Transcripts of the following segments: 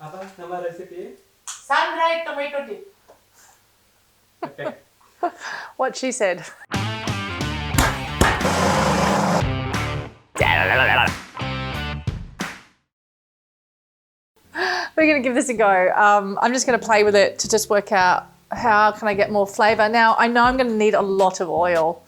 Apa nama recipe? Sun-dried tomato dip. Okay. What she said. We're going to give this a go. I'm just going to play with it to just work out how can I get more flavour. Now, I know I'm going to need a lot of oil.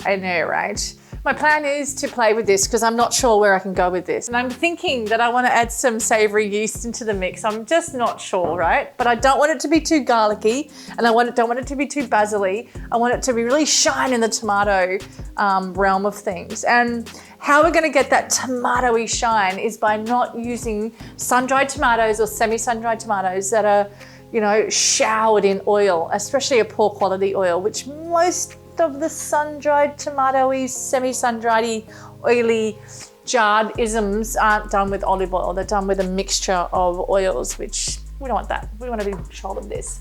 I know, right? My plan is to play with this because I'm not sure where I can go with this. And I'm thinking that I want to add some savoury yeast into the mix. I'm just not sure, right? But I don't want it to be too garlicky and I don't want it to be too basil-y. I want it to be really shine in the tomato realm of things. And how we're going to get that tomatoey shine is by not using sun-dried tomatoes or semi-sun-dried tomatoes that are, you know, showered in oil, especially a poor quality oil, which most of the sun-dried tomatoey, semi-sun-dried oily jarred isms aren't done with olive oil. They're done with a mixture of oils, which we don't want that. We want to be in control of this.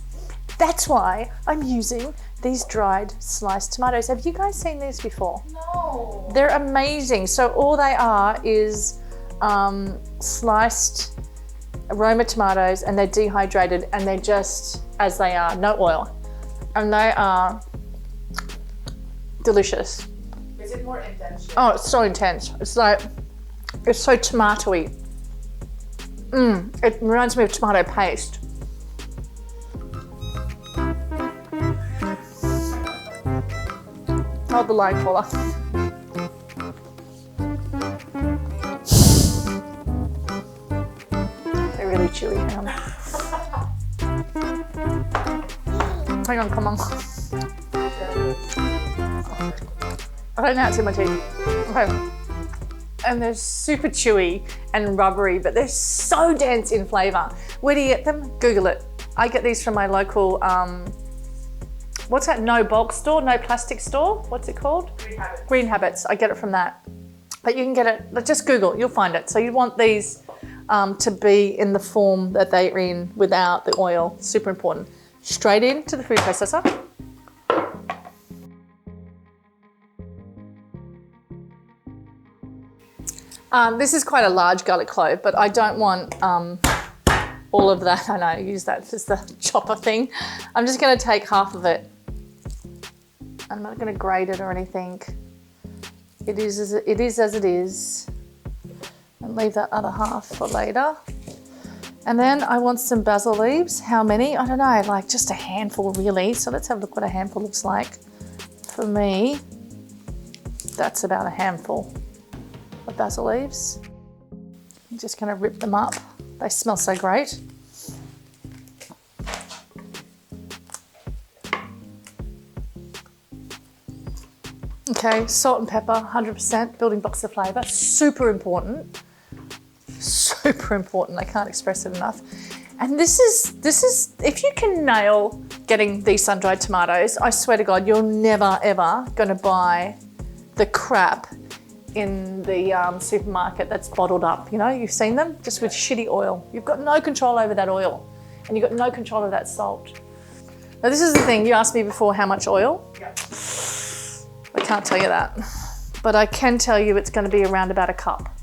That's why I'm using these dried sliced tomatoes. Have you guys seen these before? No. They're amazing. So all they are is sliced aroma tomatoes, and they're dehydrated, and they're just as they are, no oil. And they are delicious. Is it more intense? Oh, it's so intense. It's like, it's so tomatoey. It reminds me of tomato paste. Hold the line caller. They're really chewy. Hang on, come on. I don't know, it's in my teeth. Okay. And they're super chewy and rubbery, but they're so dense in flavour. Where do you get them? Google it. I get these from my local, what's that? No bulk store, no plastic store. What's it called? Green Habit. Green Habits. I get it from that. But you can get it, just Google, you'll find it. So you want these to be in the form that they're in without the oil. Super important. Straight into the food processor. This is quite a large garlic clove, but I don't want all of that. I know, use that as the chopper thing. I'm just going to take half of it. I'm not going to grate it or anything. It is as it is. And leave that other half for later. And then I want some basil leaves. How many? I don't know, like just a handful really. So let's have a look what a handful looks like. For me, that's about a handful of basil leaves. I'm just going to rip them up. They smell so great. Okay, salt and pepper, 100%, building blocks of flavour. Super important. Super important. I can't express it enough. And this is, if you can nail getting these sun-dried tomatoes, I swear to God, you're never ever going to buy the crap in the supermarket that's bottled up. You know, you've seen them just with shitty oil. You've got no control over that oil, and you've got no control of that salt. Now this is the thing, you asked me before how much oil. Yeah. I can't tell you that, but I can tell you it's going to be around about a cup.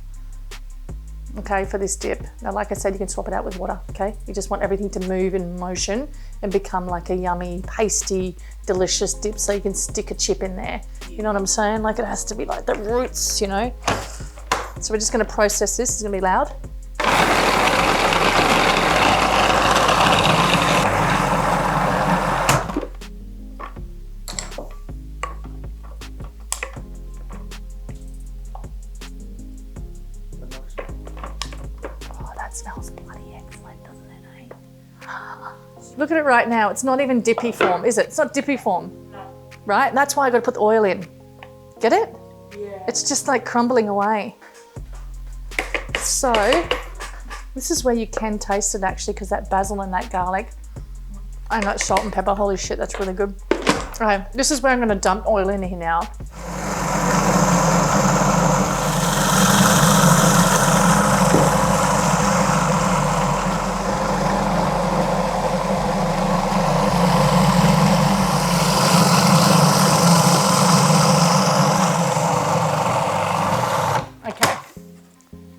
Okay, for this dip. Now, like I said, you can swap it out with water, okay? You just want everything to move in motion and become like a yummy, pasty, delicious dip so you can stick a chip in there. You know what I'm saying? Like it has to be like the roots, you know? So we're just gonna process this. It's gonna be loud. Smells bloody excellent, doesn't it, eh? Look at it right now. It's not even dippy form, is it? It's not dippy form. No. Right? And that's why I've got to put the oil in. Get it? Yeah. It's just like crumbling away. So this is where you can taste it actually, because that basil and that garlic and that salt and pepper, holy shit, that's really good. Okay, this is where I'm going to dump oil in here now.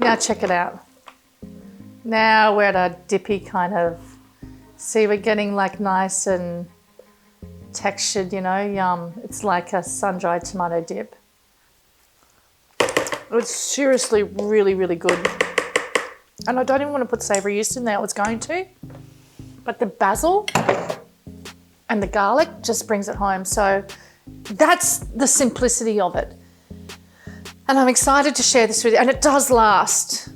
Now check it out. Now we're at a dippy kind of, see, we're getting like nice and textured, you know, yum. It's like a sun-dried tomato dip. It's seriously really, really good. And I don't even want to put savoury yeast in there, I was going to, but the basil and the garlic just brings it home. So that's the simplicity of it. And I'm excited to share this with you. And it does last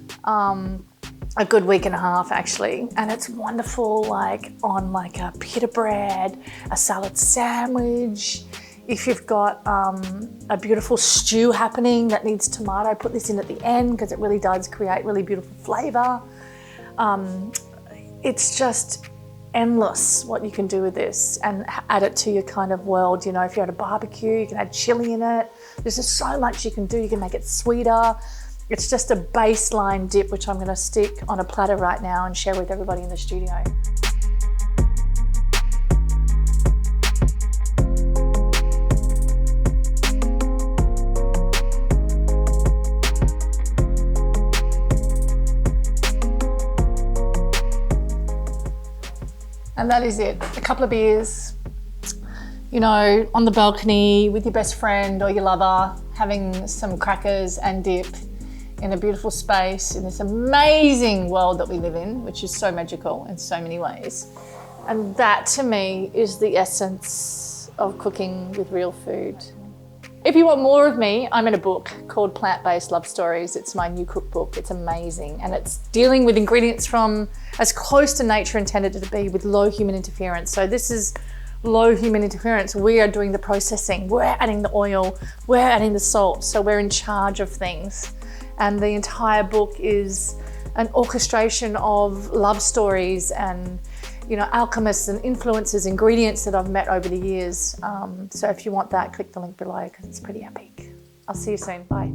a good week and a half actually. And it's wonderful like on like a pita bread, a salad sandwich. If you've got a beautiful stew happening that needs tomato, put this in at the end because it really does create really beautiful flavour. It's just endless what you can do with this and add it to your kind of world. You know, if you're at a barbecue, you can add chili in it. There's just so much you can do. You can make it sweeter. It's just a baseline dip, which I'm going to stick on a platter right now and share with everybody in the studio. And that is it. A couple of beers, you know, on the balcony with your best friend or your lover, having some crackers and dip in a beautiful space in this amazing world that we live in, which is so magical in so many ways. And that to me is the essence of cooking with real food. If you want more of me, I'm in a book called Plant-Based Love Stories. It's my new cookbook. It's amazing. And it's dealing with ingredients from as close to nature intended it to be with low human interference. So this is low human interference. We are doing the processing. We're adding the oil. We're adding the salt. So we're in charge of things. And the entire book is an orchestration of love stories and, you know, alchemists and influencers, ingredients that I've met over the years. So if you want that, click the link below because it's pretty epic. I'll see you soon. Bye.